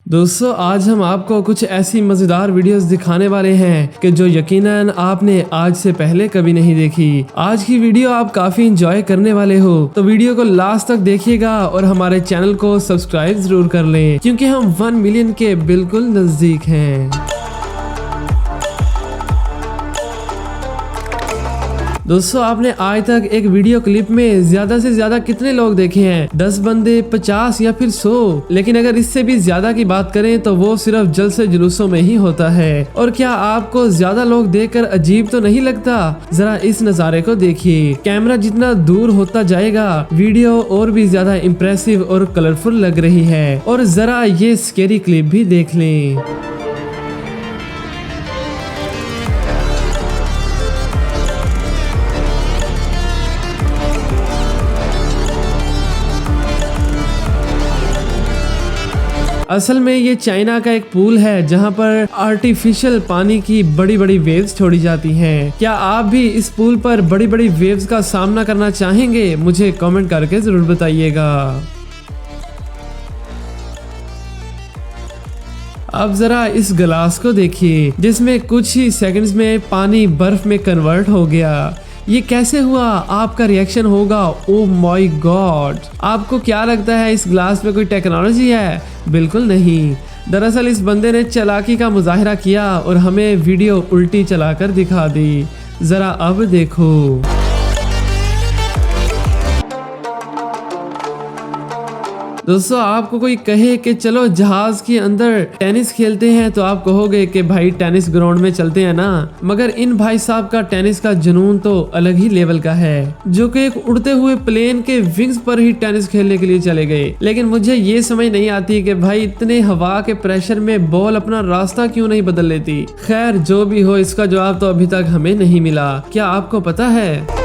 दोस्तों आज हम आपको कुछ ऐसी मजेदार वीडियोस दिखाने वाले हैं कि जो यकीनन आपने आज से पहले कभी नहीं देखी। आज की वीडियो आप काफी इंजॉय करने वाले हो, तो वीडियो को लास्ट तक देखिएगा और हमारे चैनल को सब्सक्राइब जरूर कर लें क्योंकि हम 1 मिलियन के बिल्कुल नजदीक हैं। दोस्तों आपने आज तक एक वीडियो क्लिप में ज्यादा से ज्यादा कितने लोग देखे हैं? 10 बंदे, 50 या फिर 100? लेकिन अगर इससे भी ज्यादा की बात करें तो वो सिर्फ जलसे जुलूसों में ही होता है। और क्या आपको ज्यादा लोग देखकर अजीब तो नहीं लगता? जरा इस नज़ारे को देखिए। कैमरा जितना दूर होता जाएगा वीडियो और भी ज्यादा इम्प्रेसिव और कलरफुल लग रही है। और जरा ये स्केरी क्लिप भी देख लें। असल में ये चाइना का एक पूल है जहाँ पर आर्टिफिशियल पानी की बड़ी बड़ी वेव्स छोड़ी जाती हैं। क्या आप भी इस पूल पर बड़ी बड़ी वेव्स का सामना करना चाहेंगे? मुझे कमेंट करके जरूर बताइएगा। अब जरा इस गिलास को देखिए जिसमें कुछ ही सेकंड्स में पानी बर्फ में कन्वर्ट हो गया। ये कैसे हुआ? आपका रिएक्शन होगा ओ माय गॉड। आपको क्या लगता है इस ग्लास में कोई टेक्नोलॉजी है? बिल्कुल नहीं। दरअसल इस बंदे ने चालाकी का मुजाहिरा किया और हमें वीडियो उल्टी चलाकर दिखा दी। जरा अब देखो। दोस्तों आपको कोई कहे कि चलो जहाज के अंदर टेनिस खेलते हैं तो आप कहोगे कि भाई टेनिस ग्राउंड में चलते हैं ना। मगर इन भाई साहब का टेनिस का जुनून तो अलग ही लेवल का है, जो कि एक उड़ते हुए प्लेन के विंग्स पर ही टेनिस खेलने के लिए चले गए। लेकिन मुझे ये समझ नहीं आती कि भाई इतने हवा के प्रेशर में बॉल अपना रास्ता क्यों नहीं बदल लेती। खैर जो भी हो, इसका जवाब तो अभी तक हमें नहीं मिला। क्या आपको पता है?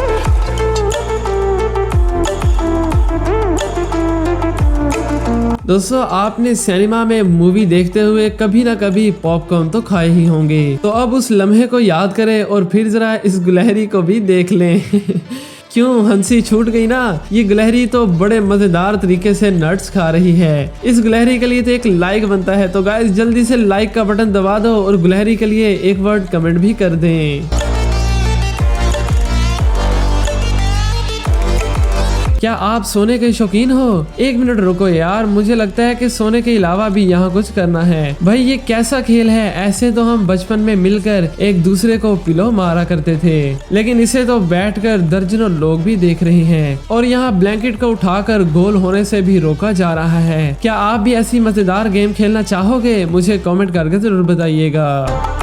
दोस्तों आपने सिनेमा में मूवी देखते हुए कभी ना कभी पॉपकॉर्न तो खाए ही होंगे। तो अब उस लम्हे को याद करें और फिर जरा इस गुलहरी को भी देख लें। क्यों हंसी छूट गई ना? ये गुलहरी तो बड़े मजेदार तरीके से नट्स खा रही है। इस गुलहरी के लिए तो एक लाइक बनता है। तो गाइस जल्दी से लाइक का बटन दबा दो और गुलहरी के लिए एक वर्ड कमेंट भी कर दें। क्या आप सोने के शौकीन हो? 1 मिनट रुको यार, मुझे लगता है कि सोने के अलावा भी यहाँ कुछ करना है। भाई ये कैसा खेल है? ऐसे तो हम बचपन में मिलकर एक दूसरे को पिलो मारा करते थे, लेकिन इसे तो बैठकर दर्जनों लोग भी देख रहे हैं। और यहाँ ब्लैंकेट को उठाकर गोल होने से भी रोका जा रहा है। क्या आप भी ऐसी मजेदार गेम खेलना चाहोगे? मुझे कमेंट करके जरूर बताइएगा।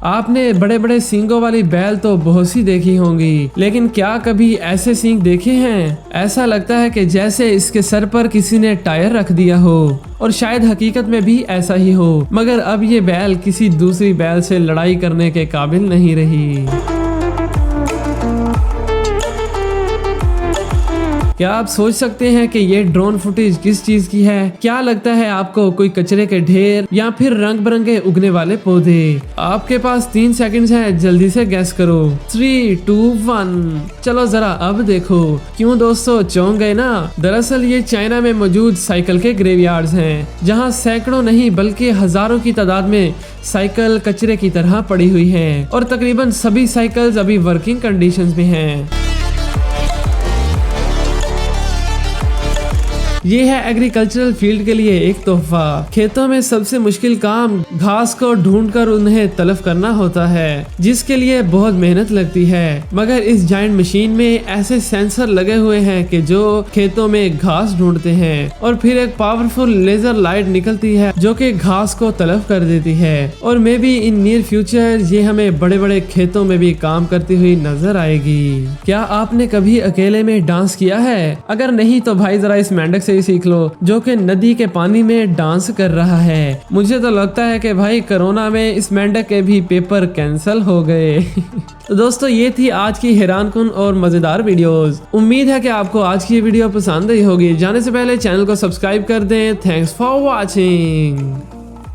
आपने बड़े बड़े सींगों वाली बैल तो बहुत सी देखी होंगी, लेकिन क्या कभी ऐसे सींग देखे हैं? ऐसा लगता है कि जैसे इसके सर पर किसी ने टायर रख दिया हो। और शायद हकीकत में भी ऐसा ही हो, मगर अब ये बैल किसी दूसरी बैल से लड़ाई करने के काबिल नहीं रही। क्या आप सोच सकते हैं कि ये ड्रोन फुटेज किस चीज की है? क्या लगता है आपको? कोई कचरे के ढेर या फिर रंग बिरंगे उगने वाले पौधे? आपके पास 3 सेकंड्स हैं, जल्दी से गैस करो। 3, 2, 1 चलो जरा अब देखो। क्यों दोस्तों चौंक गए ना? दरअसल ये चाइना में मौजूद साइकिल के ग्रेवयार्ड्स हैं, जहाँ सैकड़ों नहीं बल्कि हजारों की तादाद में साइकिल कचरे की तरह पड़ी हुई है। और तकरीबन सभी साइकिल्स अभी वर्किंग कंडीशंस में हैं। ये है एग्रीकल्चरल फील्ड के लिए एक तोहफा। खेतों में सबसे मुश्किल काम घास को ढूंढकर उन्हें तलफ करना होता है, जिसके लिए बहुत मेहनत लगती है। मगर इस जायंट मशीन में ऐसे सेंसर लगे हुए हैं कि जो खेतों में घास ढूंढते हैं और फिर एक पावरफुल लेजर लाइट निकलती है जो कि घास को तलफ कर देती है। और may be in near future ये हमें बड़े बड़े खेतों में भी काम करती हुई नजर आएगी। क्या आपने कभी अकेले में डांस किया है? अगर नहीं तो भाई जरा इस मेंढक से सीख लो, जो कि नदी के पानी में डांस कर रहा है। मुझे तो लगता है कि भाई कोरोना में इस मेंढक के भी पेपर कैंसिल हो गए। तो दोस्तों ये थी आज की हैरानकुन और मजेदार वीडियोस। उम्मीद है कि आपको आज की वीडियो पसंद आई होगी। जाने से पहले चैनल को सब्सक्राइब कर दें। Thanks for watching.